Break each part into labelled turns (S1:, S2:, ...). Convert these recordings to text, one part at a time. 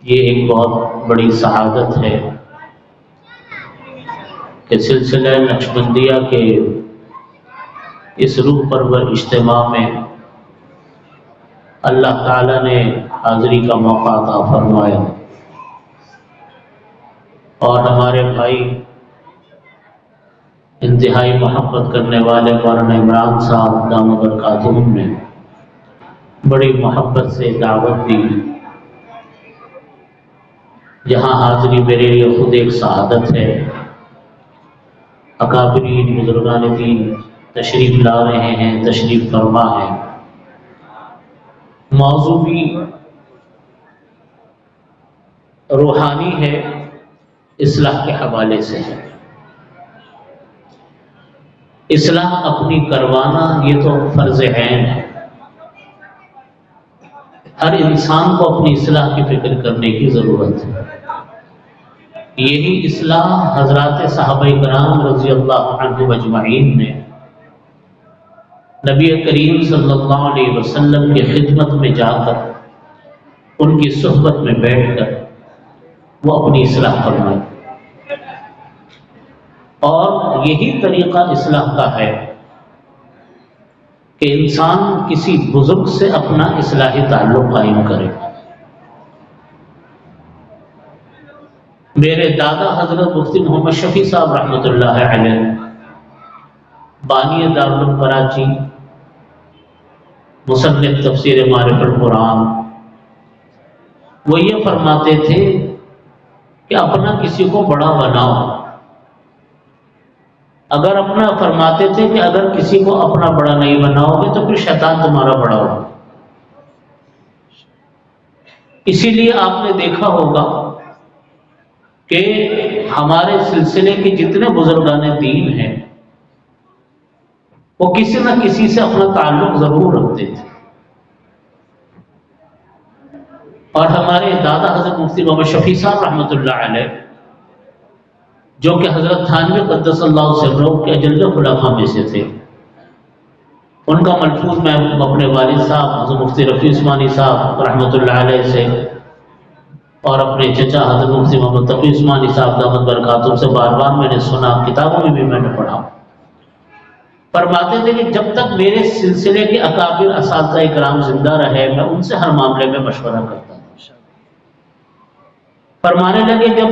S1: یہ ایک بہت بڑی سعادت ہے کہ سلسلہ نقشبندیہ کے اس روح پرور اجتماع میں اللہ تعالیٰ نے حاضری کا موقع عطا فرمایا اور ہمارے بھائی انتہائی محبت کرنے والے مولانا عمران صاحب دامت برکاتہم نے بڑی محبت سے دعوت دی، جہاں حاضری میرے لیے خود ایک سعادت ہے۔ اکابرین بزرگان دین تشریف لا رہے ہیں، تشریف فرما ہے۔ موضوع بھی روحانی ہے، اصلاح کے حوالے سے ہے۔ اصلاح اپنی کروانا یہ تو فرض عین ہے، ہر انسان کو اپنی اصلاح کی فکر کرنے کی ضرورت ہے۔ یہی اصلاح حضرات صحابہ کرام رضی اللہ عنہم اجمعین نے نبی کریم صلی اللہ علیہ وسلم کی خدمت میں جا کر ان کی صحبت میں بیٹھ کر وہ اپنی اصلاح فرمائی، اور یہی طریقہ اصلاح کا ہے کہ انسان کسی بزرگ سے اپنا اصلاحی تعلق قائم کرے۔ میرے دادا حضرت مفتی محمد شفیع صاحب رحمۃ اللہ علیہ، بانی دارالعلوم کراچی، مصنف تفسیر معرفت القرآن، وہ یہ فرماتے تھے کہ اپنا کسی کو بڑا بناؤ۔ اگر اپنا فرماتے تھے کہ اگر کسی کو اپنا بڑا نہیں بناؤ گے تو پھر شیطان تمہارا بڑا ہوگا۔ اسی لیے آپ نے دیکھا ہوگا کہ ہمارے سلسلے کے جتنے بزرگان دین ہیں وہ کسی نہ کسی سے اپنا تعلق ضرور رکھتے تھے، اور ہمارے دادا حضرت مفتی محمد شفیع صاحب رحمۃ اللہ علیہ، جو کہ حضرت تھانوی قدس اللہ سرہ کے اجل خلفاء میں سے تھے، ان کا ملفوظ میں اپنے والد صاحب حضرت مفتی رفیع عثمانی صاحب رحمۃ اللہ علیہ سے اور اپنے چچا حضرت مفتی محمد تقی عثمانی صاحب دامت برکاتہم سے بار بار میں نے سنا، کتابوں میں بھی میں نے پڑھا، فرماتے تھے کہ جب تک میرے سلسلے کے اکابر اساتذہ کرام زندہ رہے میں ان سے ہر معاملے میں مشورہ کرتا تھا۔ فرمانے لگے جب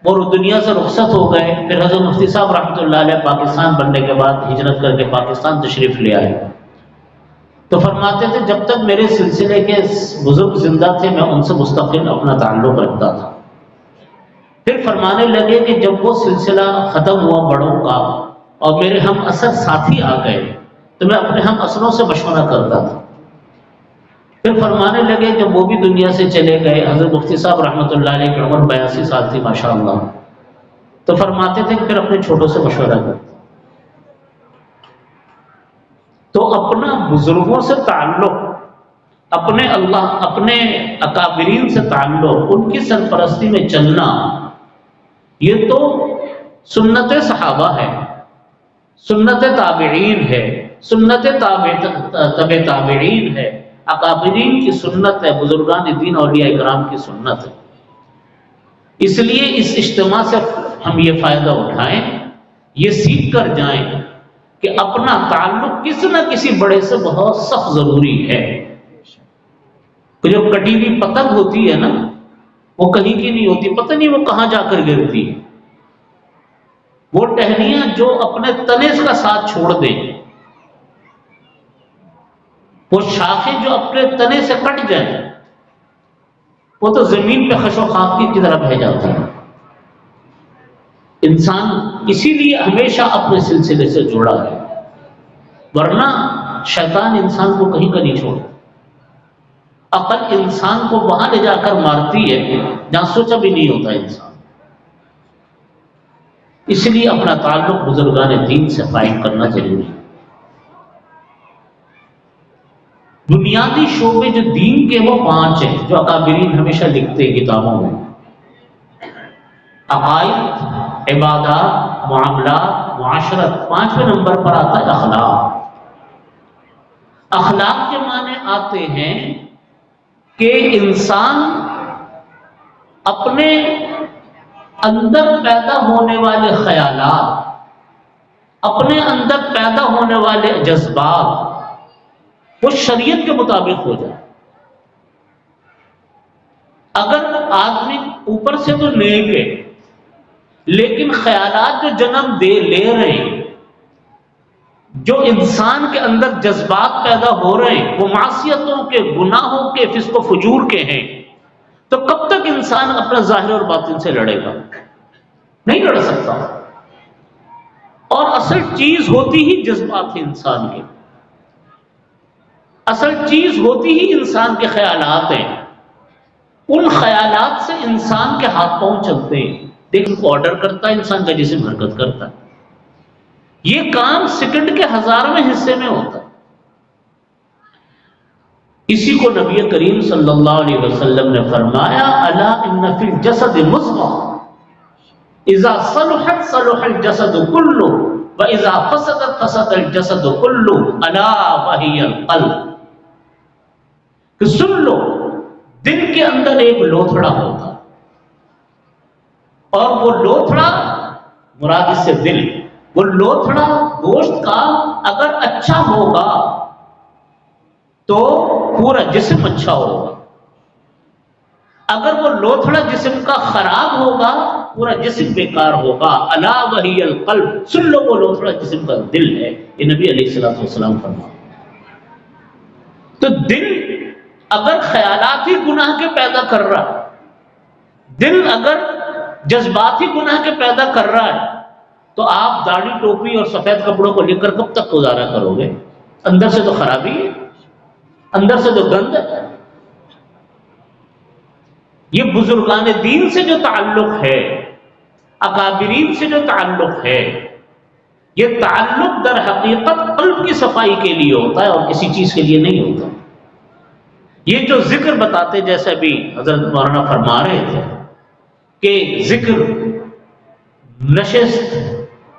S1: وہ دنیا سے رخصت ہو گئے، پھر حضرت مفتی صاحب رحمۃ اللہ علیہ پاکستان بننے کے بعد ہجرت کر کے پاکستان تشریف لے آئے، تو فرماتے تھے جب تک میرے سلسلے کے بزرگ زندہ تھے میں ان سے مستقل اپنا تعلق رکھتا تھا۔ پھر فرمانے لگے کہ جب وہ سلسلہ ختم ہوا بڑوں کا اور میرے ہم اثر ساتھی آ گئے تو میں اپنے ہم اثروں سے مشورہ کرتا تھا۔ پھر فرمانے لگے جب وہ بھی دنیا سے چلے گئے، حضرت مفتی صاحب رحمۃ اللہ علیہ کی عمر 82 سال تھی ماشاءاللہ، تو فرماتے تھے کہ پھر اپنے چھوٹوں سے مشورہ کرتا۔ تو اپنا بزرگوں سے تعلق، اپنے اکابرین سے تعلق، ان کی سرپرستی میں چلنا، یہ تو سنت صحابہ ہے، سنت تابعین ہے، سنت تبع تابعین ہے، اکابرین کی سنت ہے، بزرگان دین اولیاء اکرام کی سنت ہے۔ اس لیے اس اجتماع سے ہم یہ فائدہ اٹھائیں، یہ سیکھ کر جائیں کہ اپنا تعلق کسی نہ کسی بڑے سے بہت سخت ضروری ہے۔ کہ جو کٹی ہوئی پتنگ ہوتی ہے نا، وہ کہیں کی نہیں ہوتی، پتہ نہیں وہ کہاں جا کر گرتی ہے۔ وہ ٹہنیاں جو اپنے تنے کا ساتھ چھوڑ دیں، وہ شاخیں جو اپنے تنے سے کٹ جائیں، وہ تو زمین پہ خش و خاک کی طرح بہ جاتی ہے۔ انسان اسی لیے ہمیشہ اپنے سلسلے سے جڑا ہے، ورنہ شیطان انسان کو کہیں کا نہیں چھوڑتا۔ عقل انسان کو وہاں لے جا کر مارتی ہے جہاں سوچا بھی نہیں ہوتا انسان۔ اس لیے اپنا تعلق بزرگان دین سے قائم کرنا ضروری ہے۔ بنیادی شعبے جو دین کے وہ 5 ہیں جو اکابرین ہمیشہ لکھتے ہیں کتابوں میں: عقائد، عبادات، معاملات، معاشرت۔ 5ویں نمبر پر آتا ہے اخلاق۔ اخلاق کے معنی آتے ہیں کہ انسان اپنے اندر پیدا ہونے والے خیالات، اپنے اندر پیدا ہونے والے جذبات وہ شریعت کے مطابق ہو جائے۔ اگر آدمی اوپر سے تو نیک ہے لیکن خیالات جو جنم لے رہے ہیں، جو انسان کے اندر جذبات پیدا ہو رہے ہیں وہ معصیتوں کے، گناہوں کے، فسق و فجور کے ہیں، تو کب تک انسان اپنا ظاہر اور باطن سے لڑے گا؟ نہیں لڑ سکتا۔ اور اصل چیز ہوتی ہی جذبات ہیں انسان کے، اصل چیز ہوتی ہی انسان کے خیالات ہیں۔ ان خیالات سے انسان کے ہاتھ پاؤں چلتے ہیں، دیکھ کو آرڈر کرتا ہے، انسان کا جسم حرکت کرتا ہے۔ یہ کام سیکنڈ کے 1000ویں حصے میں ہوتا ہے۔ اسی کو نبی کریم صلی اللہ علیہ وسلم نے فرمایا، الا ان فی الجسد مضغہ اذا صلحت صلح الجسد كله واذا فسدت فسد الجسد كله الا وهي القلب۔ کہ سن لو، دل کے اندر ایک لوتھڑا ہوتا، اور وہ لوتھڑا مراد اس سے دل، وہ لوتھڑا گوشت کا اگر اچھا ہوگا تو پورا جسم اچھا ہوگا، اگر وہ لوتھڑا جسم کا خراب ہوگا پورا جسم بیکار ہوگا۔ الا وہی القلب، سن لو وہ لوتھڑا جسم کا دل ہے، یہ نبی علیہ الصلوۃ والسلام فرماتے۔ تو دل اگر خیالات ہی گناہ کے پیدا کر رہا ہے، دل اگر جذبات ہی گناہ کے پیدا کر رہا ہے، تو آپ داڑھی ٹوپی اور سفید کپڑوں کو لے کر کب تک گزارا کرو گے؟ اندر سے تو خرابی ہے، اندر سے تو گند ہے۔ یہ بزرگان دین سے جو تعلق ہے، اکابرین سے جو تعلق ہے، یہ تعلق در حقیقت قلب کی صفائی کے لیے ہوتا ہے اور کسی چیز کے لیے نہیں ہوتا۔ یہ جو ذکر بتاتے، جیسے بھی حضرت مولانا فرما رہے تھے کہ ذکر، نشست،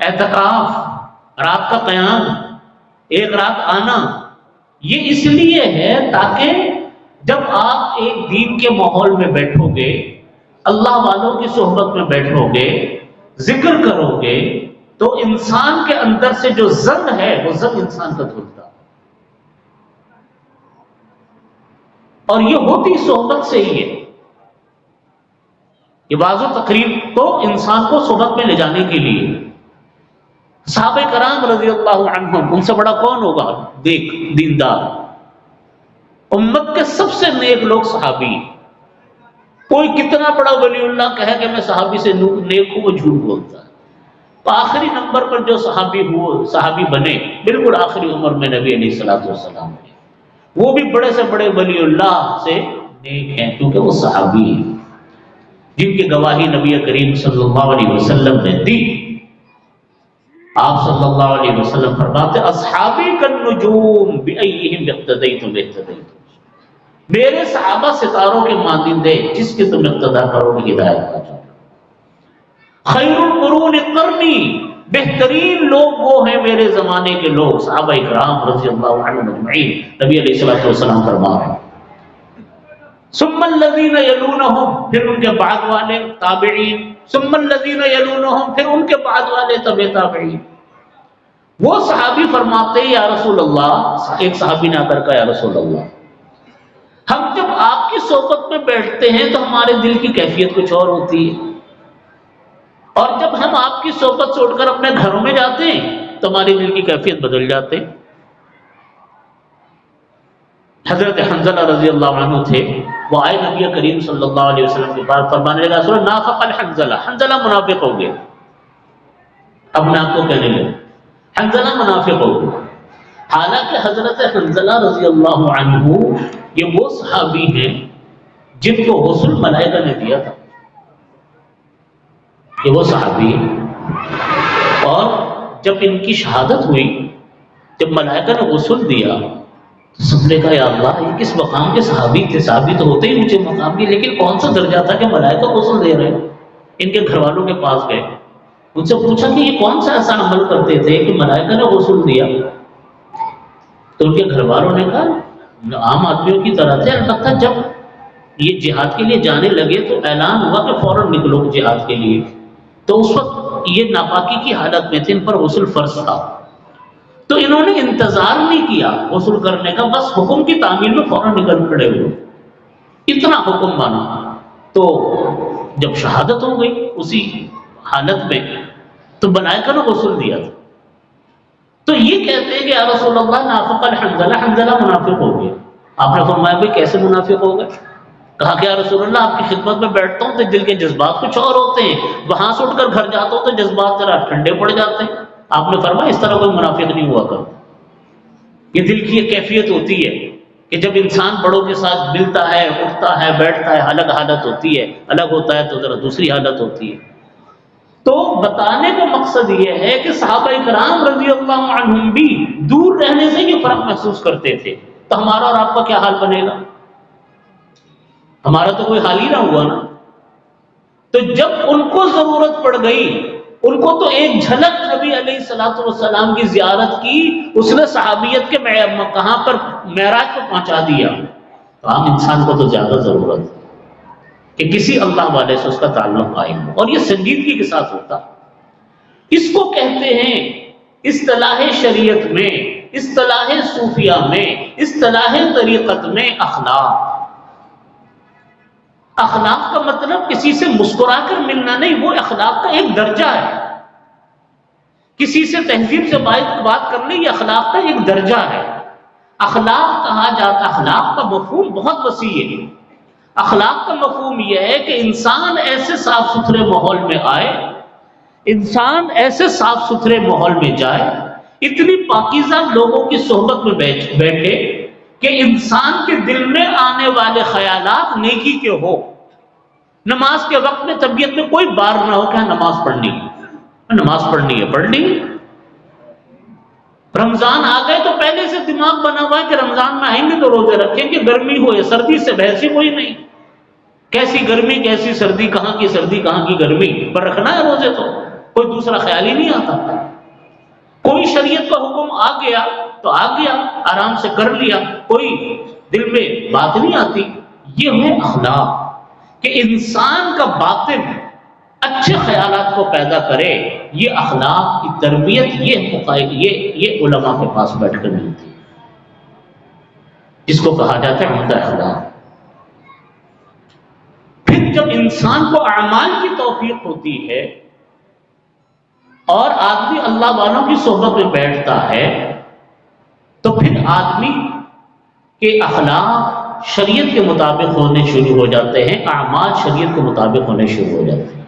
S1: اعتکاف، رات کا قیام، ایک رات آنا، یہ اس لیے ہے تاکہ جب آپ ایک دین کے ماحول میں بیٹھو گے، اللہ والوں کی صحبت میں بیٹھو گے، ذکر کرو گے، تو انسان کے اندر سے جو زنگ ہے وہ زنگ انسان کا دھلتا، اور یہ ہوتی صحبت سے ہی ہے۔ یہ واضح تقریر تو انسان کو صحبت میں لے جانے کے لیے۔ صحابہ کرام رضی اللہ عنہم، ان سے بڑا کون ہوگا؟ دیکھ، دیندار، امت کے سب سے نیک لوگ صحابی۔ کوئی کتنا بڑا ولی اللہ کہے کہ میں صحابی سے نیک ہوں، وہ جھوٹ بولتا ہے۔ تو آخری نمبر پر جو صحابی بنے، بالکل آخری عمر میں نبی علیہ الصلوۃ والسلام نے، وہ بھی بڑے سے بڑے ولی اللہ سے نیک ہیں، کیونکہ وہ صحابی ہیں جن کی گواہی نبی کریم صلی اللہ علیہ وسلم نے دی۔ آپ صلی اللہ علیہ وسلم فرماتے، اصحابی کالنجوم بأیہم اقتدیتم اہتدیتم، میرے صحابہ ستاروں کے مانندے، جس کی تم اقتدا کرو گے ہدایت پا جاؤ گے۔ خیر القرون قرنی، بہترین لوگ وہ ہیں میرے زمانے کے لوگ، صحابہ کرام رضی اللہ عنہم اجمعین۔ نبی علیہ الصلوۃ والسلام فرماتے ہیں ثم الذین یلونہم، پھر ان کے بعد والے تابعین، ثم الذین یلونہم، پھر ان کے بعد والے تبع تابعین۔ وہ صحابی فرماتے ہیں یا رسول اللہ، ایک صحابی نے آ کر کہا یا رسول اللہ، ہم جب آپ کی صحبت میں بیٹھتے ہیں تو ہمارے دل کی کیفیت کچھ اور ہوتی ہے، اور جب ہم آپ کی صحبت سے اٹھ کر اپنے گھروں میں جاتے ہیں تو ہماری دل کی کیفیت بدل جاتے ہیں۔ حضرت حنظلہ رضی اللہ عنہ تھے، وہ آئے نبی کریم صلی اللہ علیہ وسلم کے پاس، فرمانے لگا رسول نافق الحنظلہ، حنظلہ منافق ہو گیا۔ اپنے آپ کو کہنے لگے حنظلہ منافق ہو گیا، حالانکہ حضرت حنظلہ رضی اللہ عنہ یہ وہ صحابی ہیں جن کو غسل ملائکہ نے دیا تھا، یہ وہ صحابی ہیں۔ اور جب ان کی شہادت ہوئی، جب ملائکہ نے غسل دیا تو سب نے کہا یا اللہ، یہ کس مقام کے صحابی تھے؟ صحابی تو ہوتے ہی اونچے مقام کے، لیکن کون سا درجہ تھا کہ ملائکہ غسل دے رہے ہیں؟ ان کے گھر والوں کے پاس گئے، ان سے پوچھا کہ یہ کون سا ایسا عمل کرتے تھے کہ ملائکہ نے غسل دیا؟ تو ان کے گھر والوں نے کہا عام آدمیوں کی طرح تھے، البتہ جب یہ جہاد کے لیے جانے لگے تو اعلان ہوا کہ فوراً نکلو جہاد کے لیے. تو اس وقت یہ ناپاکی کی حالت میں تھے، ان پر غسل فرض تھا. تو انہوں نے انتظار نہیں کیا غسل کرنے کا، بس حکم کی تعمیل میں فوراً نکل کھڑے ہوئے. اتنا حکم مانا. تو جب شہادت ہو گئی اسی حالت میں تو ملائکہ نے غسل دیا تھا. تو یہ کہتے ہیں کہ یا رسول اللہ نافق الحنظلہ، حنظلہ منافق ہو گیا. آپ نے فرمایا بھائی کیسے منافق ہو گئے؟ کہا کہ یا رسول اللہ آپ کی خدمت میں بیٹھتا ہوں تو دل کے جذبات کچھ اور ہوتے ہیں، وہاں سے اٹھ کر گھر جاتا ہوں تو جذبات ذرا ٹھنڈے پڑ جاتے ہیں. آپ نے فرمایا اس طرح کوئی منافق نہیں ہوا کر. یہ دل کی ایک کیفیت ہوتی ہے کہ جب انسان بڑوں کے ساتھ ملتا ہے، اٹھتا ہے، بیٹھتا ہے، الگ حالت ہوتی ہے، الگ ہوتا ہے تو ذرا دوسری حالت ہوتی ہے. تو بتانے کا مقصد یہ ہے کہ صحابہ کرام رضی اللہ عنہم بھی دور رہنے سے یہ فرق محسوس کرتے تھے. تو ہمارا اور آپ کا کیا حال بنے گا؟ ہمارا تو کوئی حال ہی نہ ہوا نا. تو جب ان کو ضرورت پڑ گئی، ان کو تو ایک جھلک نبی علیہ الصلوۃ والسلام کی زیارت کی، اس نے صحابیت کے کہاں پر معراج کو پہنچا دیا. تو عام انسان کو تو زیادہ ضرورت ہے کہ کسی اللہ والے سے اس کا تعلق قائم ہو، اور یہ سنجیدگی کے ساتھ ہوتا. اس کو کہتے ہیں اصطلاح شریعت میں، اصطلاح صوفیہ میں، اصطلاح طریقت میں اخلاق. اخلاق کا مطلب کسی سے مسکرا کر ملنا نہیں، وہ اخلاق کا ایک درجہ ہے. کسی سے تہذیب سے بات کرنا یہ اخلاق کا ایک درجہ ہے. اخلاق کہا جاتا، اخلاق کا مفہوم بہت وسیع ہے. اخلاق کا مفہوم یہ ہے کہ انسان ایسے صاف ستھرے ماحول میں آئے، انسان ایسے صاف ستھرے ماحول میں جائے، اتنی پاکیزہ لوگوں کی صحبت میں بیٹھے کہ انسان کے دل میں آنے والے خیالات نیکی کے ہو. نماز کے وقت میں طبیعت میں کوئی بار نہ ہو کہ نماز پڑھنی ہے، پڑھ لی. رمضان آ گئے تو پہلے سے دماغ بنا ہوا ہے کہ رمضان میں آئیں گے تو روزے رکھیں گے، گرمی ہو یا سردی سے بحث ہی کوئی نہیں. کیسی گرمی کیسی سردی، کہاں کی سردی کہاں کی گرمی، پر رکھنا ہے روزے. تو کوئی دوسرا خیال ہی نہیں آتا. کوئی شریعت کا حکم آ گیا تو آ گیا، آرام سے کر لیا، کوئی دل میں بات نہیں آتی. یہ ہے اخلاق کہ انسان کا باطن اچھے خیالات کو پیدا کرے. یہ اخلاق کی تربیت یہ علماء کے پاس بیٹھ کر ملتی ہے، جس کو کہا جاتا ہے عمدہ اخلاق. پھر جب انسان کو اعمال کی توفیق ہوتی ہے اور آدمی اللہ والوں کی صحبت میں بیٹھتا ہے تو پھر آدمی کے اخلاق شریعت کے مطابق ہونے شروع ہو جاتے ہیں، اعمال شریعت کے مطابق ہونے شروع ہو جاتے ہیں،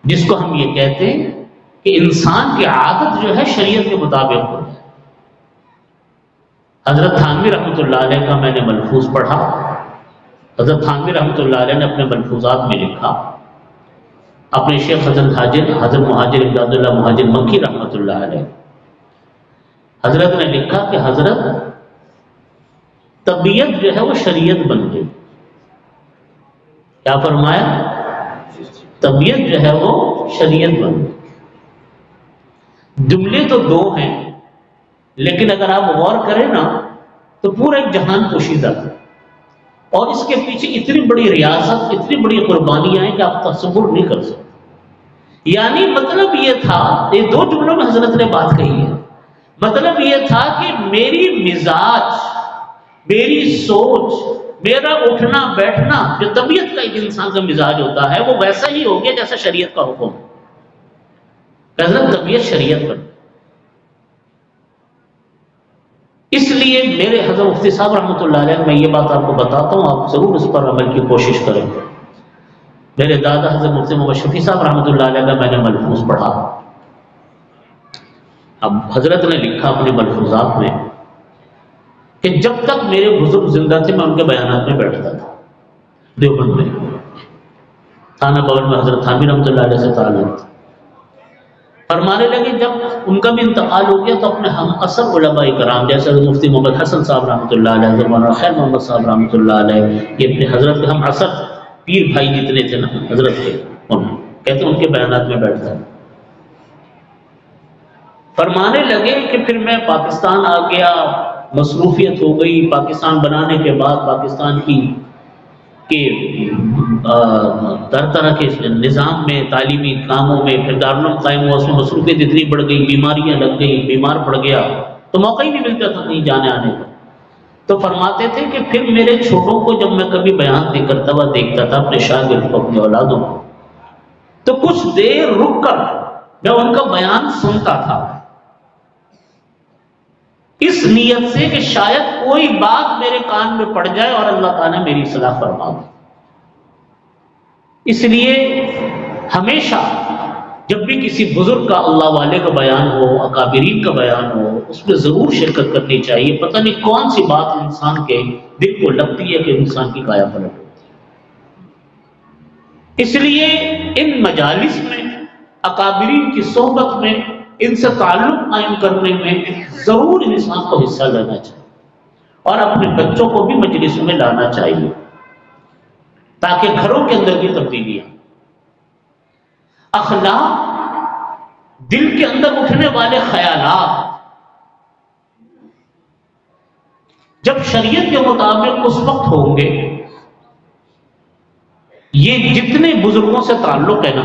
S1: جس کو ہم یہ کہتے ہیں کہ انسان کی عادت جو ہے شریعت کے مطابق ہو جائے. حضرت تھانوی رحمۃ اللہ علیہ کا میں نے ملفوظ پڑھا. حضرت تھانوی رحمۃ اللہ علیہ نے اپنے ملفوظات میں لکھا، اپنے شیخ حضرت مہاجر امداد اللہ مہاجر مکی رحمۃ اللہ علیہ، حضرت نے لکھا کہ حضرت طبیعت جو ہے وہ شریعت بن گئی. کیا فرمایا؟ طبیعت جو ہے وہ شریعت بن گئی. جملے تو دو ہیں لیکن اگر آپ غور کریں نا تو پورا ایک جہان پوشیدہ ہے، اور اس کے پیچھے اتنی بڑی ریاست، اتنی بڑی قربانیاں ہیں کہ آپ تصور نہیں کر سکتے. یعنی مطلب یہ تھا، یہ دو جملوں میں حضرت نے بات کہی ہے، مطلب یہ تھا کہ میری مزاج، میری سوچ، میرا اٹھنا بیٹھنا جو طبیعت کا ایک انسان کا مزاج ہوتا ہے وہ ویسا ہی ہو گیا جیسا شریعت کا حکم. حضرت طبیعت شریعت پر. اس لیے میرے حضرت مفتی صاحب رحمۃ اللہ علیہ، میں یہ بات آپ کو بتاتا ہوں، آپ ضرور اس پر عمل کی کوشش کریں. میرے دادا حضرت مفتی محمد شفیع صاحب رحمۃ اللہ علیہ کا میں نے ملفوظ پڑھا. اب حضرت نے لکھا اپنے ملفوظات میں کہ جب تک میرے بزرگ زندہ تھے میں ان کے بیانات میں بیٹھتا تھا. دیوبند میں تھانہ بول میں حضرت تھانوی رحمۃ اللہ علیہ سے تعلق تھا. فرمانے لگے جب ان کا بھی انتقال ہو گیا تو اپنے ہم اثر علماء کرام جیسے مفتی محمد حسن صاحب رحمۃ اللہ علیہ، حضرت مولانا خیر محمد صاحب رحمۃ اللہ علیہ، یہ اپنے حضرت کے ہم اثر پیر بھائی جتنے تھے نا حضرت کے، کہتے ان کے بیانات میں بیٹھتا ہے. فرمانے لگے کہ پھر میں پاکستان آ گیا، مصروفیت ہو گئی پاکستان بنانے کے بعد، پاکستان کی طرح طرح کے نظام میں، تعلیمی کاموں میں، پھر دارالعلوم قائم ہوا، اس میں مصروفیت اتنی بڑھ گئی، بیماریاں لگ گئی، بیمار پڑ گیا تو موقع ہی نہیں ملتا تھا کہیں جانے آنے کا۔ تو فرماتے تھے کہ پھر میرے چھوٹوں کو جب میں کبھی بیان کرتا ہوا دیکھتا تھا، اپنے شاگرد کو، اپنی اولادوں کو، تو کچھ دیر رک کر میں ان کا بیان سنتا تھا، اس نیت سے کہ شاید کوئی بات میرے کان میں پڑ جائے اور اللہ تعالیٰ میری اصلاح فرما دے۔ اس لیے ہمیشہ جب بھی کسی بزرگ کا، اللہ والے کا بیان ہو، اکابرین کا بیان ہو، اس میں ضرور شرکت کرنی چاہیے۔ پتہ نہیں کون سی بات انسان کے دل کو لگتی ہے کہ انسان کی کایا پلٹ ہوتی ہے۔ اس لیے ان مجالس میں، اکابرین کی صحبت میں، ان سے تعلق قائم کرنے میں ضرور انسان کو حصہ لینا چاہیے، اور اپنے بچوں کو بھی مجلسوں میں لانا چاہیے تاکہ گھروں کے اندر بھی تبدیلیاں۔ اخلاق، دل کے اندر اٹھنے والے خیالات، جب شریعت کے مطابق اس وقت ہوں گے، یہ جتنے بزرگوں سے تعلق ہے نا،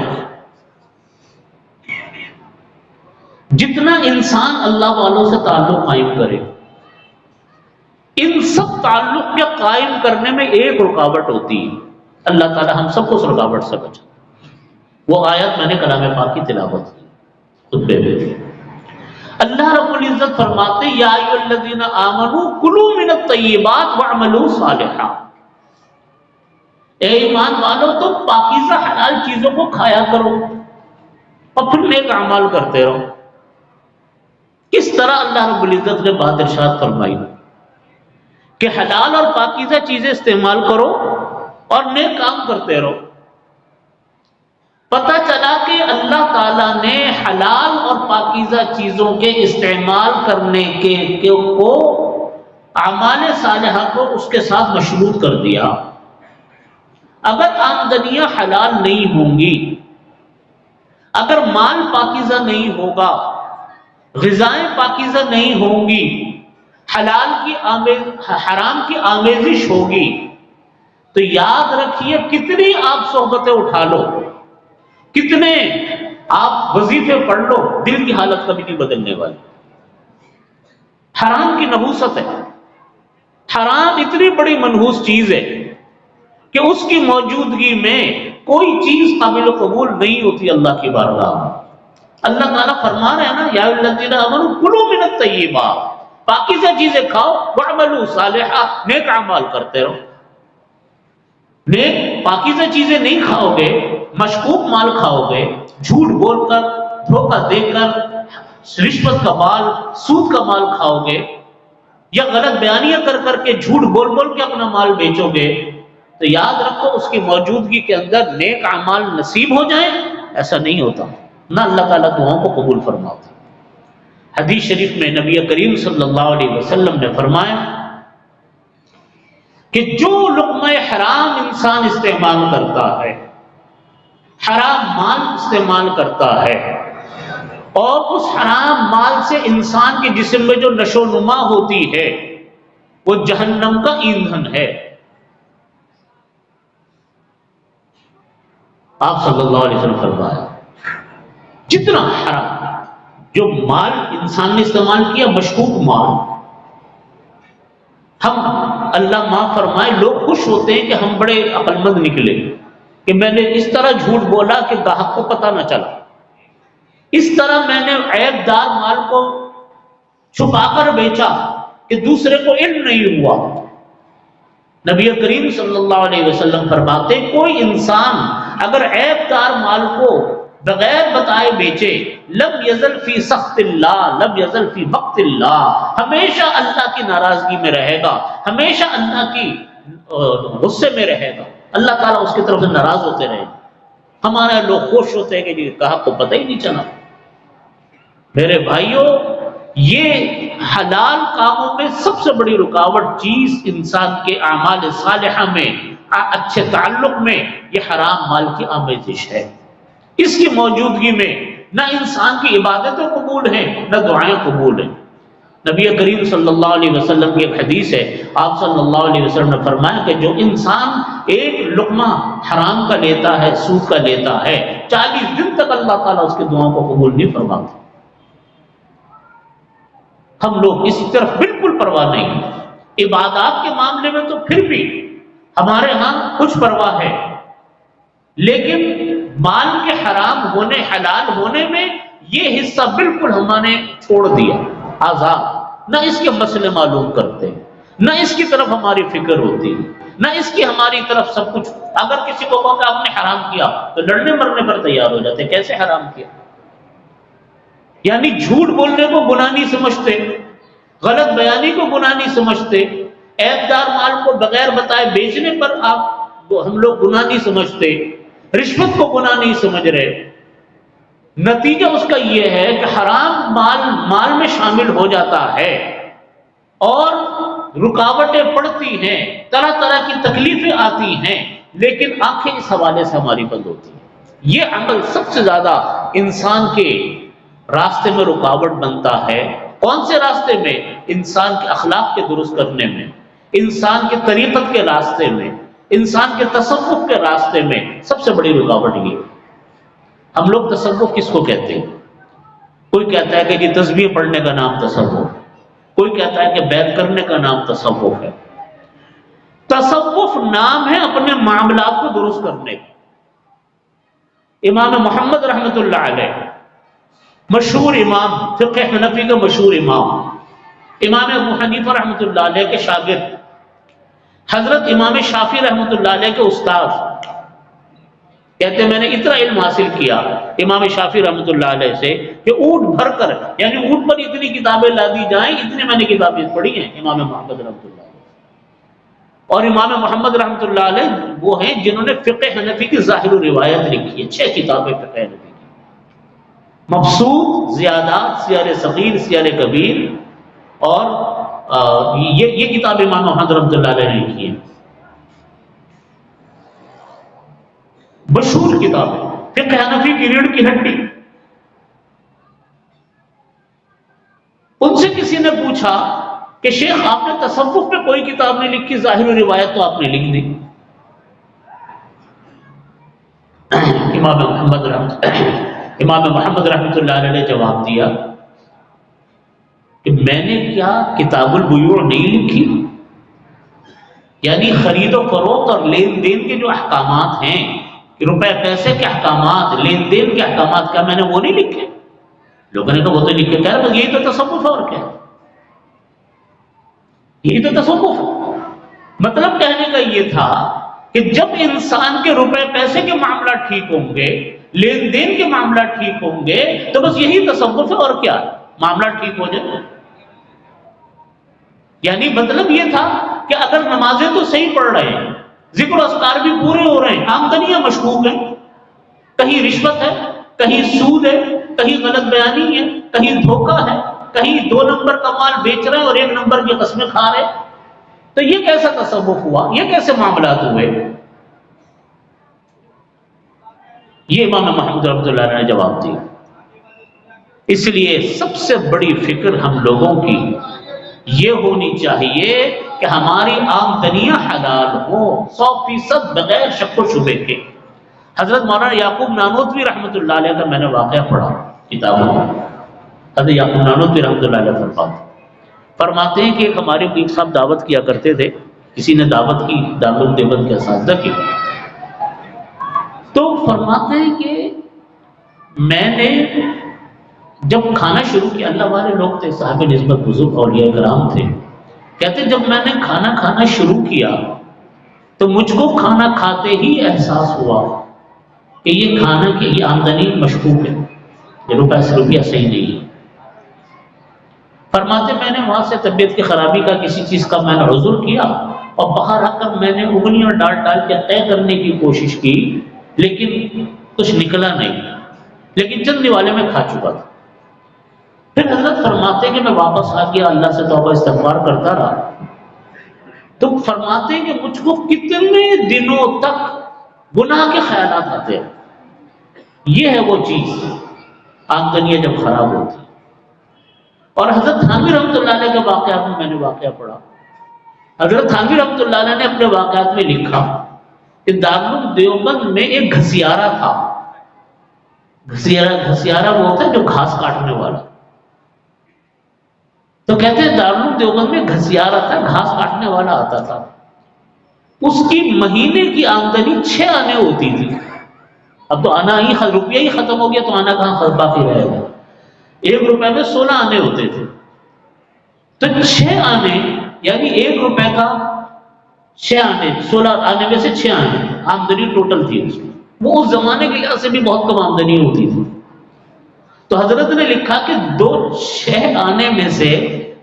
S1: جتنا انسان اللہ والوں سے تعلق قائم کرے، ان سب تعلق کے قائم کرنے میں ایک رکاوٹ ہوتی ہے۔ اللہ تعالی ہم سب کو اس رکاوٹ سے بچا۔ وہ آیت میں نے کلام پاک کی تلاوت کی خطبے میں، اللہ رب العزت فرماتے یا ایھا الذین آمنوا کلوا من الطیبات واعملوا صالحا، اے ایمان والو تم پاکیزہ حلال چیزوں کو کھایا کرو اور پھر نیک اعمال کرتے رہو۔ کس طرح اللہ رب العزت نے بات ارشاد فرمائی کہ حلال اور پاکیزہ چیزیں استعمال کرو اور نیک کام کرتے رہو۔ پتہ چلا کہ اللہ تعالیٰ نے حلال اور پاکیزہ چیزوں کے استعمال کرنے کو، اعمال صالحہ کو اس کے ساتھ مشروط کر دیا۔ اگر آمدنیاں حلال نہیں ہوں گی، اگر مال پاکیزہ نہیں ہوگا، غذائیں پاکیزہ نہیں ہوں گی، حرام کی آمیزش ہوگی، تو یاد رکھیے کتنی آپ صحبتیں اٹھا لو، کتنے آپ وظیفے پڑھ لو، دل کی حالت کبھی نہیں بدلنے والی۔ حرام کی نحوست ہے، حرام اتنی بڑی منحوس چیز ہے کہ اس کی موجودگی میں کوئی چیز قابل قبول نہیں ہوتی اللہ کی بارگاہ میں۔ اللہ تعالیٰ فرما رہے ہیں نا یا ایھا الذین آمنوا کلوا من الطیبات، پاکیزہ چیزیں کھاؤ، واعملوا صالحا، نیک اعمال کرتے رہو۔ نیک پاکیزہ چیزیں نہیں کھاؤ گے، مشکوک مال کھاؤ گے، جھوٹ بول کر، دھوکہ دے کر، رشوت کا مال، سود کا مال کھاؤ گے، یا غلط بیانیاں کر کر کے، جھوٹ بول بول کے اپنا مال بیچو گے، تو یاد رکھو اس کی موجودگی کے اندر نیک اعمال نصیب ہو جائیں، ایسا نہیں ہوتا، نہ اللہ تعالیٰ دعاؤں کو قبول فرماتا۔ حدیث شریف میں نبی کریم صلی اللہ علیہ وسلم نے فرمایا کہ جو لقمہ حرام انسان استعمال کرتا ہے، حرام مال استعمال کرتا ہے، اور اس حرام مال سے انسان کے جسم میں جو نشو و نما ہوتی ہے، وہ جہنم کا ایندھن ہے۔ آپ صلی اللہ علیہ وسلم فرمایا جتنا حرام جو مال انسان نے استعمال کیا، مشکوک مال، ہم اللہ معاف فرمائے لوگ خوش ہوتے ہیں کہ ہم بڑے عقل مند نکلے کہ میں نے اس طرح جھوٹ بولا کہ گاہک کو پتہ نہ چلا، اس طرح میں نے عیب دار مال کو چھپا کر بیچا کہ دوسرے کو علم نہیں ہوا۔ نبی کریم صلی اللہ علیہ وسلم فرماتے کوئی انسان اگر عیب دار مال کو بغیر بتائے بیچے، لم یزل فی سخط اللہ، لم یزل فی وقت اللہ، ہمیشہ اللہ کی ناراضگی میں رہے گا، ہمیشہ اللہ کی غصے میں رہے گا، اللہ تعالیٰ اس کی طرف سے ناراض ہوتے رہے گا۔ ہمارے لوگ خوش ہوتے ہیں کہ جی گاہک کو پتہ ہی نہیں چلا۔ میرے بھائیوں، یہ حلال کاموں میں سب سے بڑی رکاوٹ چیز انسان کے اعمال صالحہ میں، اچھے تعلق میں، یہ حرام مال کی آمیزش ہے۔ اس کی موجودگی میں نہ انسان کی عبادتیں قبول ہیں، نہ دعائیں قبول ہیں۔ نبی کریم صلی اللہ علیہ وسلم کی ایک حدیث ہے، آپ صلی اللہ علیہ وسلم نے فرمایا کہ جو انسان ایک لقمہ حرام کا لیتا ہے، سود کا لیتا ہے، 40 دن تک اللہ تعالیٰ اس کی دعاؤں کو قبول نہیں فرماتا۔ ہم لوگ اس طرف بالکل پرواہ نہیں، عبادات کے معاملے میں تو پھر بھی ہمارے ہاں کچھ پرواہ ہے، لیکن مال کے حرام ہونے حلال ہونے میں یہ حصہ بالکل ہم نے چھوڑ دیا، آزاد، نہ اس کے مسئلے معلوم کرتے، نہ اس کی طرف ہماری فکر ہوتی، نہ اس کی ہماری طرف سب کچھ۔ اگر کسی کو کہو کہ آپ نے حرام کیا تو لڑنے مرنے پر تیار ہو جاتے، کیسے حرام کیا؟ یعنی جھوٹ بولنے کو گناہ نہیں سمجھتے، غلط بیانی کو گناہ نہیں سمجھتے، عیب دار مال کو بغیر بتائے بیچنے پر ہم لوگ گناہ نہیں سمجھتے، رشوت کو گناہ نہیں سمجھ رہے۔ نتیجہ اس کا یہ ہے کہ حرام مال میں شامل ہو جاتا ہے اور رکاوٹیں پڑتی ہیں، طرح طرح کی تکلیفیں آتی ہیں، لیکن آنکھیں اس حوالے سے ہماری بند ہوتی ہیں۔ یہ عمل سب سے زیادہ انسان کے راستے میں رکاوٹ بنتا ہے۔ کون سے راستے میں؟ انسان کے اخلاق کے درست کرنے میں، انسان کے طریقت کے راستے میں، انسان کے تصوف کے راستے میں سب سے بڑی رکاوٹ یہ۔ ہم لوگ تصوف کس کو کہتے ہیں؟ کوئی کہتا ہے کہ یہ تسبیح پڑھنے کا نام تصوف، کوئی کہتا ہے کہ بیعت کرنے کا نام تصوف ہے۔ تصوف نام ہے اپنے معاملات کو درست کرنے کا۔ امام محمد رحمۃ اللہ علیہ، مشہور امام، فقہ حنفی کا مشہور امام، امام ابو حنیفہ رحمۃ اللہ علیہ کے شاگرد، حضرت امام شافعی رحمۃ اللہ علیہ کے استاد، کہتے ہیں میں نے اتنا علم حاصل کیا امام شافعی رحمۃ اللہ علیہ سے کہ اونٹ بھر کر، یعنی اونٹ پر اتنی کتابیں لا دی جائیں، اتنی میں نے کتابیں پڑھی ہیں امام محمد رحمۃ اللہ علیہ۔ اور امام محمد رحمۃ اللہ علیہ وہ ہیں جنہوں نے فقہ حنفی کی ظاہر و روایت لکھی ہے، 6 کتابیں فقہ حنفی کی، مبسوط، زیادات، سیار صغیر، سیار کبیر، اور یہ کتاب امام محمد رحمۃ اللہ علیہ نے لکھی ہے، مشہور کتاب ہے، فقہ حنفی کی ریڑھ کی ہڈی۔ ان سے کسی نے پوچھا کہ شیخ آپ نے تصوف پہ کوئی کتاب نہیں لکھی، ظاہر و روایت تو آپ نے لکھ دی۔ امام محمد رحمۃ اللہ علیہ نے جواب دیا کہ میں نے کیا کتاب البیوع نہیں لکھی؟ یعنی خرید و فروخت اور لین دین کے جو احکامات ہیں، روپے پیسے کے احکامات، لین دین کے احکامات، کیا میں نے وہ نہیں لکھے؟ لوگوں نے کہا وہ تو لکھے، کہہ رہے یہی تو تصوف ہے، اور کیا؟ یہی تو تصوف ہے۔ مطلب کہنے کا یہ تھا کہ جب انسان کے روپے پیسے کے معاملات ٹھیک ہوں گے، لین دین کے معاملات ٹھیک ہوں گے، تو بس یہی تصوف ہے، اور کیا؟ معاملات ٹھیک ہو جائے۔ یعنی مطلب یہ تھا کہ اگر نمازیں تو صحیح پڑھ رہے ہیں، ذکر و اذکار بھی پورے ہو رہے ہیں، آمدنیاں مشکوک ہیں، کہیں رشوت ہے، کہیں سود ہے، کہیں غلط بیانی ہے، کہیں دھوکہ ہے، کہیں 2 نمبر کا مال بیچ رہے ہیں اور 1 نمبر کی قسمیں کھا رہے ہیں، تو یہ کیسا تصوف ہوا؟ یہ کیسے معاملات ہوئے؟ یہ امام محمد رحمۃ اللہ نے جواب دیا۔ اس لیے سب سے بڑی فکر ہم لوگوں کی یہ ہونی چاہیے کہ ہماری آمدنیاں حلال ہوں، 100% بغیر شک و شبے کے۔ حضرت مولانا یعقوب نانوتوی رحمۃ اللہ علیہ کا میں نے واقعہ پڑھا کتابوں میں۔ حضرت یعقوب نانوتوی رحمۃ اللہ علیہ فرماتے ہیں کہ ایک ہمارے ایک صاحب دعوت کیا کرتے تھے، کسی نے دعوت کی، دارالعلوم دیوبند کے اساتذہ کی، تو فرماتے ہیں کہ میں نے جب کھانا شروع کیا، اللہ والے لوگ تھے، صاحب نسبت بزرگ اولیاء کرام تھے، کہتے جب میں نے کھانا کھانا شروع کیا تو مجھ کو کھانا کھاتے ہی احساس ہوا کہ یہ کھانا کی یہ آمدنی مشکوک ہے، یہ روپیہ صحیح نہیں ہے۔ فرماتے میں نے وہاں سے طبیعت کی خرابی کا کسی چیز کا میں نے عذر کیا، اور باہر آ کر میں نے انگلیاں ڈال کے طے کرنے کی کوشش کی، لیکن کچھ نکلا نہیں، لیکن چند نوالے میں کھا چکا تھا۔ پھر حضرت فرماتے کہ میں واپس آ گیا، اللہ سے توبہ استغفار کرتا رہا، تو فرماتے کہ مجھ کو کتنے دنوں تک گناہ کے خیالات آتے ہیں۔ یہ ہے وہ چیز، آمدنیاں جب خراب ہوتی، اور حضرت تھانوی رحمۃ اللہ علیہ کے واقعات میں نے واقعہ پڑھا. حضرت تھانوی رحمۃ اللہ علیہ نے اپنے واقعات میں لکھا کہ دارالعلوم دیوبند میں ایک گھسیارا تھا. گھسیارا وہ ہوتا ہے جو گھاس کاٹنے والا. تو کہتے ہیں دارالعلوم دیوبند میں گھسیارا تھا, گھاس کاٹنے والا آتا تھا. اس کی مہینے کی آمدنی 6 آنے ہوتی تھی. اب تو آنا ہی روپیہ ہی ختم ہو گیا تو آنا کہاں باقی رہے گا. 1 روپے میں 16 آنے ہوتے تھے. تو 6 آنے یعنی 1 روپے کا 6 آنے, 16 آنے میں سے 6 آنے آمدنی ٹوٹل تھی اس کی. وہ اس زمانے کے لحاظ سے بھی بہت کم آمدنی ہوتی تھی. تو حضرت نے لکھا کہ 6 آنے میں سے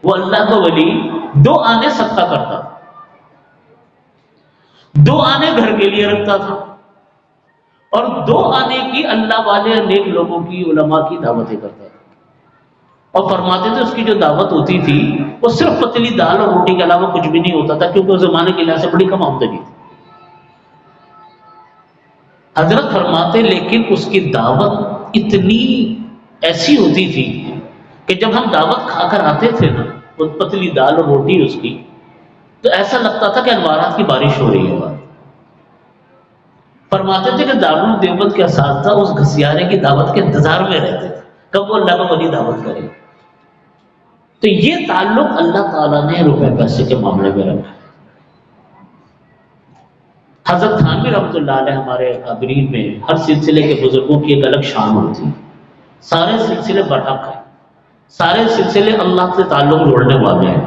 S1: وہ اللہ کا ولی 2 آنے صدقہ کرتا تھا, 2 آنے گھر کے لیے رکھتا تھا, اور 2 آنے کی اللہ والے نیک لوگوں کی, علماء کی دعوتیں کرتا تھا. اور فرماتے تھے اس کی جو دعوت ہوتی تھی وہ صرف پتلی دال اور روٹی کے علاوہ کچھ بھی نہیں ہوتا تھا, کیونکہ اس زمانے کے لحاظ سے بڑی کم آمدنی تھی. حضرت فرماتے لیکن اس کی دعوت اتنی ایسی ہوتی تھی کہ جب ہم دعوت کھا کر آتے تھے نا, وہ پتلی دال اور روٹی اس کی, تو ایسا لگتا تھا کہ انوارات کی بارش ہو رہی ہے. فرماتے تھے کہ دارالعلوم دیوبند کے اساتذہ اس گھسیارے کی دعوت کے انتظار میں رہتے تھے کب وہ اللہ کا ولی دعوت کرے. تو یہ تعلق اللہ تعالیٰ نے روپے پیسے کے معاملے میں رکھا. حضرت تھانوی رحمۃ اللہ علیہ ہمارے اکابرین میں ہر سلسلے کے بزرگوں کی ایک الگ شان ہوتی ہے. سارے سلسلے برحق ہیں, سارے سلسلے اللہ سے تعلق جوڑنے والے ہیں.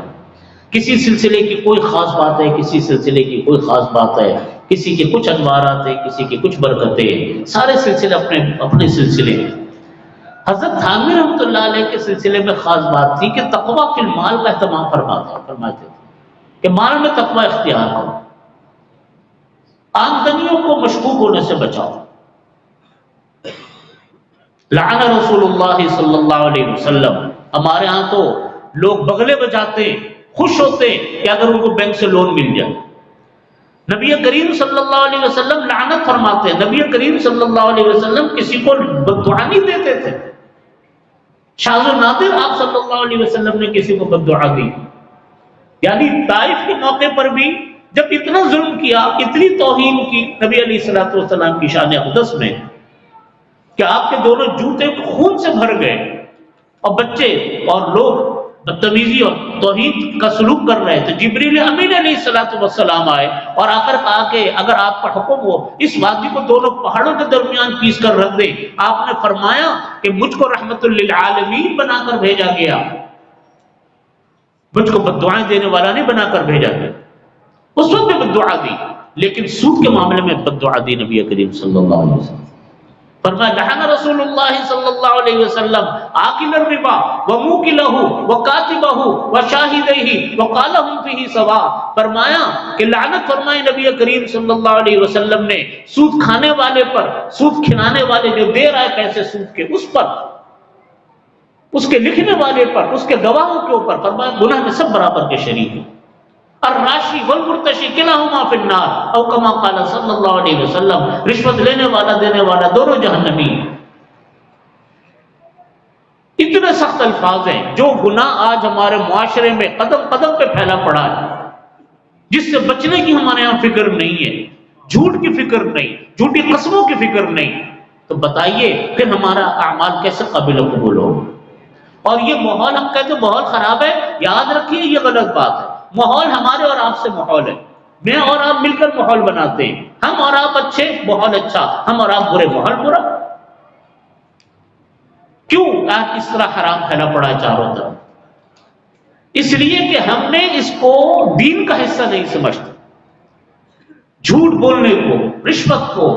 S1: کسی سلسلے کی کوئی خاص بات ہے, کسی سلسلے کی کوئی خاص بات ہے, کسی کے کچھ انوارات ہیں, کسی کی کچھ برکتیں, سارے سلسلے اپنے اپنے سلسلے ہیں. حضرت تھانوی رحمۃ اللہ علیہ کے سلسلے میں خاص بات تھی کہ تقویٰ فی المال کا اہتمام فرماتے تھے کہ مال میں تقویٰ اختیار کرو, آمدنیوں کو مشکوک ہونے سے بچاؤ. لعن رسول اللہ صلی اللہ علیہ وسلم, ہمارے ہاں تو لوگ بغلے بجاتے خوش ہوتے کہ اگر ان کو بینک سے لون مل جائے. نبی کریم صلی اللہ علیہ وسلم لعنت فرماتے ہیں. نبی کریم صلی اللہ علیہ وسلم کسی کو بددعا نہیں دیتے تھے. شاذ و نادر آپ صلی اللہ علیہ وسلم نے کسی کو بددعا دی. یعنی طائف کے موقع پر بھی جب اتنا ظلم کیا, اتنی توہین کی نبی علیہ الصلوۃ والسلام کی شان اقدس میں کہ آپ کے دونوں جوتے خون سے بھر گئے, اور بچے اور لوگ بدتمیزی اور توحید کا سلوک کر رہے تھے. جبریل امین علیہ الصلوۃ والسلام آئے اور آ کر کہا کہ اگر آپ کا حکم ہو اس وادی کو دونوں پہاڑوں کے درمیان پیس کر رکھ دیں. آپ نے فرمایا کہ مجھ کو رحمت للعالمین بنا کر بھیجا گیا, مجھ کو بددعائیں دینے والا نہیں بنا کر بھیجا گیا. اس وقت میں بددعا دی, لیکن سود کے معاملے میں بددعا دی نبی کریم صلی اللہ علیہ وسلم. فرمایا لعن رسول اللہ صلی اللہ علیہ وسلم آکل الربا وموکلہ وکاتبہ وشاہدیہ وقالہم فیہ سوا. فرمایا کہ لعنت فرمائی نبی کریم صلی اللہ علیہ وسلم نے سود کھانے والے پر, سود کھلانے والے جو دے رہا ہے پیسے سود کے, اس پر, اس کے لکھنے والے پر, اس کے گواہوں کے اوپر. فرمایا گناہ میں سب برابر کے شریک ہیں. الراشی والمرتشی کلاہما فی النار او کما قال صلی اللہ علیہ وسلم. رشوت لینے والا دینے والا دونوں جہنمی. اتنے سخت الفاظ ہیں. جو گناہ آج ہمارے معاشرے میں قدم قدم پہ پھیلا پڑا ہے, جس سے بچنے کی ہمارے یہاں فکر نہیں ہے, جھوٹ کی فکر نہیں, جھوٹی قسموں کی فکر نہیں, تو بتائیے پھر ہمارا اعمال کیسے قابل قبول ہو. اور یہ ماحول, ہم کہتے ہیں ماحول خراب ہے, یاد رکھیے یہ غلط بات ہے. ماحول ہمارے اور آپ سے ماحول ہے. میں اور آپ مل کر ماحول بناتے ہیں. ہم اور آپ اچھے, ماحول اچھا, ہم اور آپ برے, ماحول برا. کیوں آج اس طرح حرام پھیلا پڑا ہے چاروں طرف؟ اس لیے کہ ہم نے اس کو دین کا حصہ نہیں سمجھتے. جھوٹ بولنے کو, رشوت کو,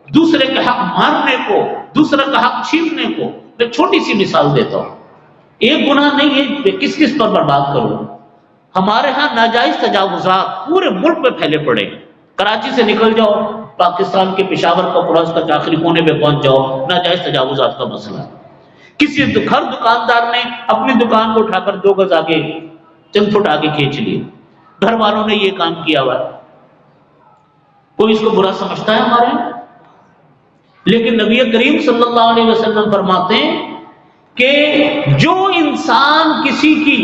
S1: دوسرے کے حق مارنے کو, دوسرے کا حق چھیننے کو. میں چھوٹی سی مثال دیتا ہوں. ایک گناہ نہیں ہے, کس کس پر برباد کروں. ہمارے ہاں ناجائز تجاوزات پورے ملک میں پھیلے پڑے. کراچی سے نکل جاؤ, پاکستان کے پشاور کا کراس تک آخری کونے پہ پہنچ جاؤ, ناجائز تجاوزات کا مسئلہ ہے. کسی گھر دکاندار نے اپنی دکان کو اٹھا کر 2 گز آگے, چند فٹ آگے کھینچ لیے. گھر والوں نے یہ کام کیا ہوا ہے. کوئی اس کو برا سمجھتا ہے ہمارے یہاں؟ لیکن نبی کریم صلی اللہ علیہ وسلم فرماتے ہیں کہ جو انسان کسی کی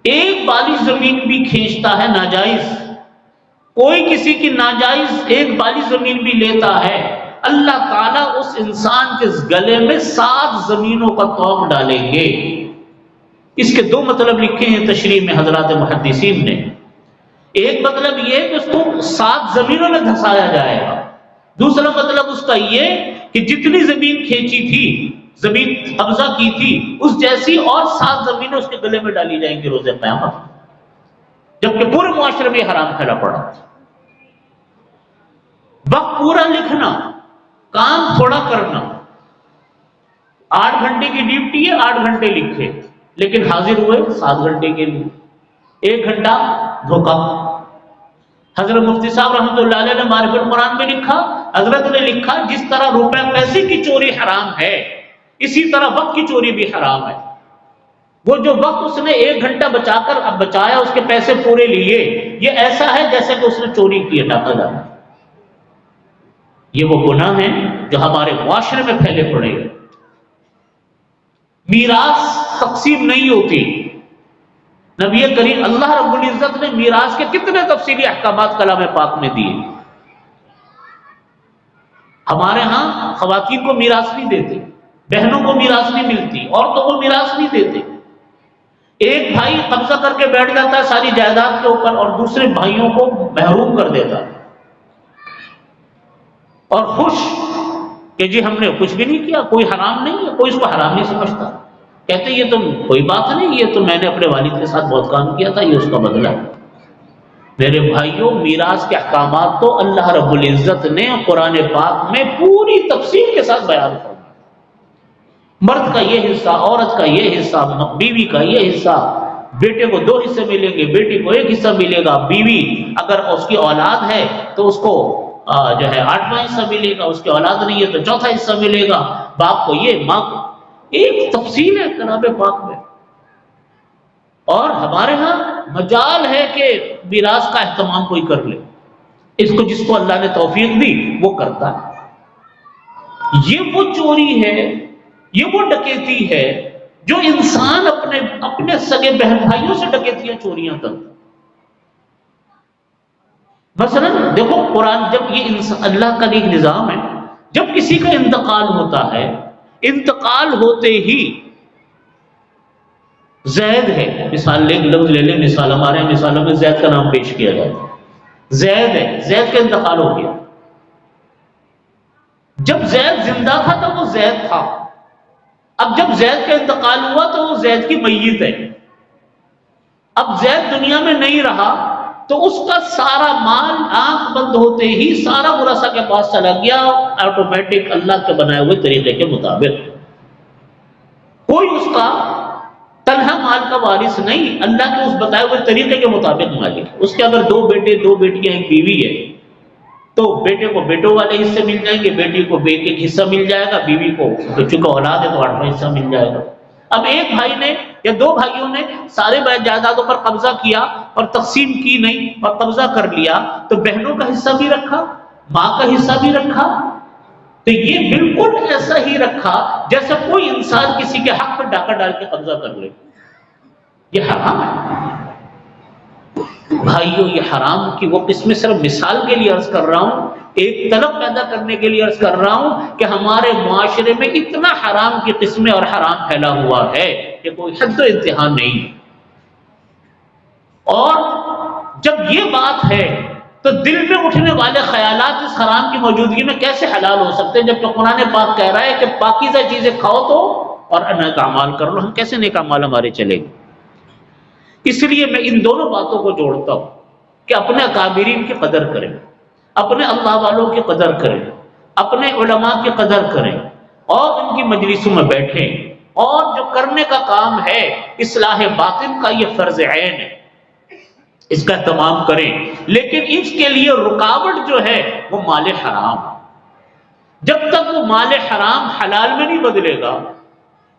S1: ایک بالی زمین بھی کھینچتا ہے ناجائز، کوئی کسی کی ناجائز ایک بالی زمین بھی لیتا ہے، اللہ تعالیٰ اس انسان کے گلے میں 7 زمینوں کا توق ڈالیں گے۔ اس کے 2 مطلب لکھے ہیں تشریح میں حضرات محدثین نے۔ ایک مطلب یہ کہ اس کو 7 زمینوں میں دھسایا جائے گا، دوسرا مطلب اس کا یہ کہ جتنی زمین کھینچی تھی، زمین قبضہ کی تھی، اس جیسی اور 7 زمینیں اس کے گلے میں ڈالی جائیں گی روز قیامت، جبکہ پورے معاشرے میں حرام پھیلا پڑا۔ وقت پورا لکھنا، کام تھوڑا کرنا، 8 گھنٹے کی ڈیوٹی ہے، 8 گھنٹے لکھے، لیکن حاضر ہوئے 7 گھنٹے کے لیے، 1 گھنٹہ دھوکا۔ حضرت مفتی صاحب رحمۃ اللہ علیہ نے معرفت القرآن میں لکھا، حضرت نے لکھا جس طرح روپے پیسے کی چوری حرام ہے، اسی طرح وقت کی چوری بھی حرام ہے۔ وہ جو وقت اس نے 1 گھنٹہ بچا کر اب بچایا، اس کے پیسے پورے لیے، یہ ایسا ہے جیسے کہ اس نے چوری کی ہے، ڈاکہ ڈالا۔ یہ وہ گناہ ہیں جو ہمارے معاشرے میں پھیلے پڑے ہیں۔ میراث تقسیم نہیں ہوتی۔ نبی کریم اللہ رب العزت نے میراث کے کتنے تفصیلی احکامات کلام پاک میں دیے۔ ہمارے ہاں خواتین کو میراث نہیں دیتے، بہنوں کو میراث نہیں ملتی، عورتوں کو میراث نہیں دیتے۔ ایک بھائی قبضہ کر کے بیٹھ جاتا ہے ساری جائیداد کے اوپر اور دوسرے بھائیوں کو محروم کر دیتا ہے، اور خوش کہ جی ہم نے کچھ بھی نہیں کیا، کوئی حرام نہیں ہے، کوئی اس کو حرام نہیں سمجھتا، کہتے یہ تو کوئی بات نہیں، یہ تو میں نے اپنے والد کے ساتھ بہت کام کیا تھا، یہ اس کا بدلہ ہے۔ میرے بھائیوں، میراث کے احکامات تو اللہ رب العزت نے قرآن پاک میں پوری تفصیل کے ساتھ بیان فرمایا۔ مرد کا یہ حصہ، عورت کا یہ حصہ، بیوی کا یہ حصہ، بیٹے کو 2 حصے ملیں گے، بیٹی کو 1 حصہ ملے گا، بیوی اگر اس کی اولاد ہے تو اس کو جو ہے 8واں حصہ ملے گا، اس کی اولاد نہیں ہے تو 4تھا حصہ ملے گا، باپ کو یہ، ماں کو، ایک تفصیل ہے کلام پاک میں۔ اور ہمارے ہاں مجال ہے کہ میراث کا اہتمام کوئی کر لے، اس کو جس کو اللہ نے توفیق دی وہ کرتا ہے۔ یہ وہ چوری ہے، یہ وہ ڈکیتی ہے جو انسان اپنے سگے بہن بھائیوں سے ڈکیتیاں چوریاں کرتا۔ مثلا دیکھو قرآن، جب یہ اللہ کا ایک نظام ہے، جب کسی کا انتقال ہوتا ہے، انتقال ہوتے ہی زید ہے، مثال ایک لفظ لے لیں، مثال ہمارے یہاں مثالوں میں زید کا نام پیش کیا جاتا ہے، زید ہے، زید کا انتقال ہو گیا۔ جب زید زندہ تھا تو وہ زید تھا، اب جب زید کا انتقال ہوا تو وہ زید کی میت ہے۔ اب زید دنیا میں نہیں رہا تو اس کا سارا مال آنکھ بند ہوتے ہی سارا ورثہ کے پاس چلا گیا، آٹومیٹک اللہ کے بنائے ہوئے طریقے کے مطابق۔ کوئی اس کا تنہا مال کا وارث نہیں، اللہ کے اس بتائے ہوئے طریقے کے مطابق مالک۔ اس کے اگر 2 بیٹے 2 بیٹیاں 1 بیوی ہے تو بیٹے کو بیٹوں والے حصے مل جائیں گے، بیٹی کو ایک حصہ مل جائے گا، بیوی کو تو چونکہ اولاد ہے تو 8واں حصہ مل جائے گا۔ اب ایک بھائی نے یا 2 بھائیوں نے سارے جائیدادوں پر قبضہ کیا اور تقسیم کی نہیں اور قبضہ کر لیا، تو بہنوں کا حصہ بھی رکھا، ماں کا حصہ بھی رکھا، تو یہ بالکل ایسا ہی رکھا جیسے کوئی انسان کسی کے حق پر ڈاکہ ڈال کے قبضہ کر لے۔ یہ حرام ہے بھائیوں، یہ حرام کی وہ قسمیں صرف مثال کے لیے عرض کر رہا ہوں، ایک طلب پیدا کرنے کے لیے عرض کر رہا ہوں کہ ہمارے معاشرے میں اتنا حرام کی قسمیں اور حرام پھیلا ہوا ہے کہ کوئی حد و انتہا نہیں۔ اور جب یہ بات ہے تو دل میں اٹھنے والے خیالات اس حرام کی موجودگی میں کیسے حلال ہو سکتے ہیں، جبکہ قرآن پاک کہہ رہا ہے کہ پاکیزہ چیزیں کھاؤ تو اور نیک اعمال کر لو۔ ہم کیسے نیک اعمال ہمارے چلے گے؟ اس لیے میں ان دونوں باتوں کو جوڑتا ہوں کہ اپنے اکابرین کی قدر کریں، اپنے اللہ والوں کی قدر کریں، اپنے علماء کی قدر کریں اور ان کی مجلسوں میں بیٹھیں، اور جو کرنے کا کام ہے اصلاح باطن کا یہ فرض عین ہے، اس کا اہتمام کریں۔ لیکن اس کے لیے رکاوٹ جو ہے وہ مال حرام۔ جب تک وہ مال حرام حلال میں نہیں بدلے گا،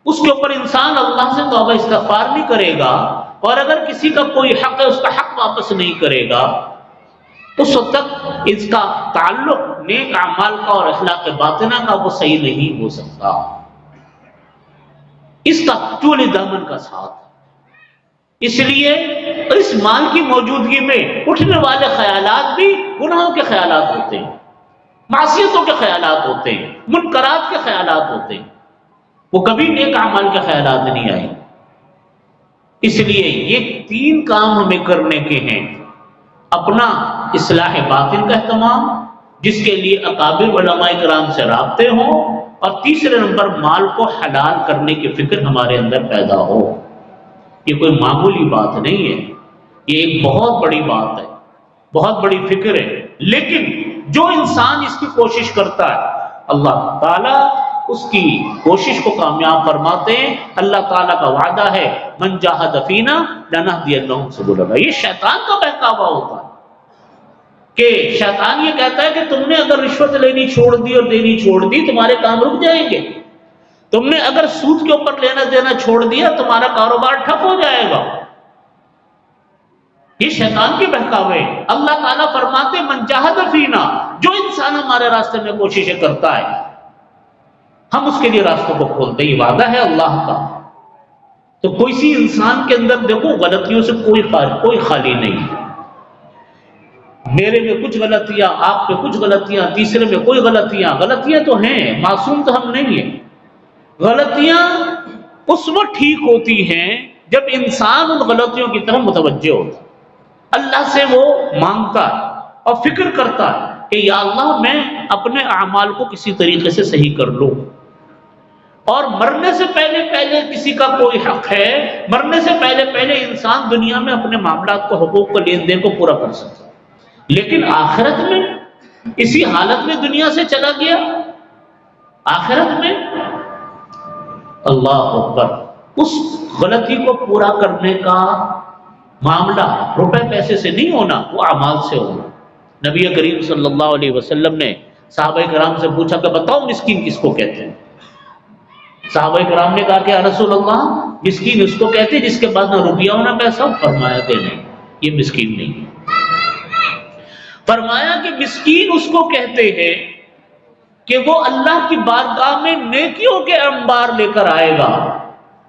S1: اس کے اوپر انسان اللہ سے توبہ استغفار نہیں کرے گا، اور اگر کسی کا کوئی حق ہے اس کا حق واپس نہیں کرے گا، اس وقت تک اس کا تعلق نیک اعمال کا اور اخلاق باطنہ کا وہ صحیح نہیں ہو سکتا۔ اس کا طول دامن کا ساتھ. اس لیے اس مال کی موجودگی میں اٹھنے والے خیالات بھی گناہوں کے خیالات ہوتے ہیں، معصیتوں کے خیالات ہوتے ہیں، منکرات کے خیالات ہوتے ہیں، وہ کبھی نیک اعمال کے خیالات نہیں آئے. اس لیے یہ 3 کام ہمیں کرنے کے ہیں: اپنا اصلاح باطن کا اہتمام، جس کے لیے اکابر علماء کرام سے رابطے ہوں، اور تیسرے نمبر مال کو حلال کرنے کی فکر ہمارے اندر پیدا ہو. یہ کوئی معمولی بات نہیں ہے، یہ ایک بہت بڑی بات ہے، بہت بڑی فکر ہے. لیکن جو انسان اس کی کوشش کرتا ہے اللہ تعالیٰ اس کی کوشش کو کامیاب فرماتے ہیں. اللہ تعالیٰ کا وعدہ ہے من جاہد فینا لنہدینہم سبلنا. یہ شیطان کا بہکاوا ہوتا ہے کہ شیطان یہ کہتا ہے کہ تم نے اگر رشوت لینی چھوڑ دی اور دینی چھوڑ دی تمہارے کام رک جائیں گے، تم نے اگر سود کے اوپر لینا دینا چھوڑ دیا تمہارا کاروبار ٹھپ ہو جائے گا. یہ شیطان کے بہکاوے. اللہ تعالیٰ فرماتے من جاہد فینا، جو انسان ہمارے راستے میں کوششیں کرتا ہے ہم اس کے لیے راستوں کو کھولتے. یہ وعدہ ہے اللہ کا. تو کوئی سی انسان کے اندر دیکھو غلطیوں سے کوئی خالی نہیں. میرے میں کچھ غلطیاں، آپ پہ کچھ غلطیاں، تیسرے میں کوئی غلطیاں تو ہیں، معصوم تو ہم نہیں ہیں. غلطیاں اس وقت ٹھیک ہوتی ہیں جب انسان ان غلطیوں کی طرف متوجہ ہوتا، اللہ سے وہ مانگتا ہے اور فکر کرتا ہے کہ یا اللہ میں اپنے اعمال کو کسی طریقے سے صحیح کر لوں. اور مرنے سے پہلے کسی کا کوئی حق ہے، مرنے سے پہلے انسان دنیا میں اپنے معاملات کو، حقوق کو، لین دین کو پورا کر سکتا ہے. لیکن آخرت میں اسی حالت میں دنیا سے چلا گیا، آخرت میں اللہ اکبر اس غلطی کو پورا کرنے کا معاملہ روپے پیسے سے نہیں ہونا، وہ اعمال سے ہونا. نبی کریم صلی اللہ علیہ وسلم نے صحابہ کرام سے پوچھا کہ بتاؤ مسکین کس کو کہتے ہیں؟ صحابہ کرام نے کہا کہ یا رسول اللہ مسکین اس کو کہتے جس کے پاس نہ روپیہ ہو نہ پیسہ. فرمایا کہ نہیں، یہ مسکین نہیں. فرمایا کہ مسکین اس کو کہتے ہیں کہ وہ اللہ کی بارگاہ میں نیکیوں کے انبار لے کر آئے گا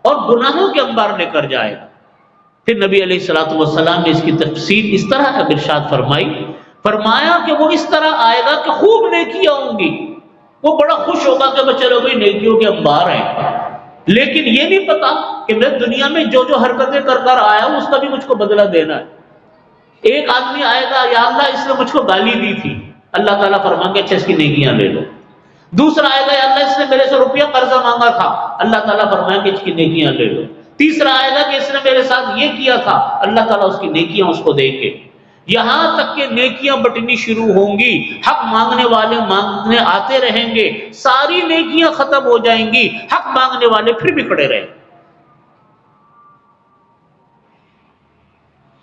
S1: اور گناہوں کے انبار لے کر جائے گا. پھر نبی علیہ الصلوۃ والسلام نے اس کی تفسیر اس طرح ارشاد فرمائی، فرمایا کہ وہ اس طرح آئے گا کہ خوب نیکیاں ہوں گی، وہ بڑا خوش ہوگا کہ چلو بھائی نیکیوں کے انبار ہیں، لیکن یہ نہیں پتا کہ میں دنیا میں جو حرکتیں کر آیا ہوں اس کا بھی مجھ کو بدلہ دینا ہے. ایک آدمی آئے گا یا اللہ اس نے مجھ کو گالی دی تھی، اللہ تعالیٰ فرمائیں گے اچھا اس کی نیکیاں لے لو. دوسرا آئے گا یا اللہ اس نے میرے سے روپیہ قرضہ مانگا تھا، اللہ تعالیٰ فرمائیں گے اس کی نیکیاں لے لو. تیسرا آئے گا کہ اس نے میرے ساتھ یہ کیا تھا، اللہ تعالیٰ اس کی نیکیاں اس کو دیں گے. یہاں تک کہ نیکیاں بٹنی شروع ہوں گی، حق مانگنے والے مانگنے آتے رہیں گے، ساری نیکیاں ختم ہو جائیں گی، حق مانگنے والے پھر بھی کھڑے رہیں.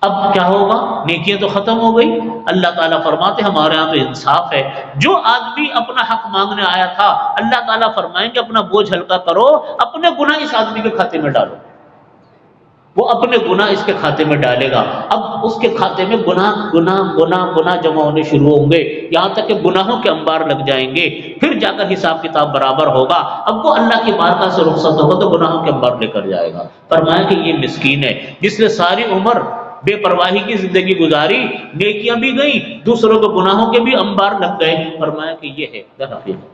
S1: اب کیا ہوگا؟ نیکیاں تو ختم ہو گئی. اللہ تعالیٰ فرماتے ہمارے ہاں تو انصاف ہے، جو آدمی اپنا حق مانگنے آیا تھا اللہ تعالیٰ فرمائیں گے اپنا بوجھ ہلکا کرو، اپنے گناہ اس آدمی کے کھاتے میں ڈالو. وہ اپنے گناہ اس کے کھاتے میں ڈالے گا. اب اس کے کھاتے میں گناہ جمع ہونے شروع ہوں گے، یہاں تک کہ گناہوں کے انبار لگ جائیں گے. پھر جا کر حساب کتاب برابر ہوگا. اب وہ اللہ کی بارگاہ سے رخصت ہوگا تو گناہوں کے انبار لے کر جائے گا. فرمایا کہ یہ مسکین ہے جس نے ساری عمر بے پرواہی کی زندگی گزاری، نیکیاں بھی گئیں، دوسروں کے گناہوں کے بھی انبار لگ گئے. فرمایا کہ یہ ہے در حقیقت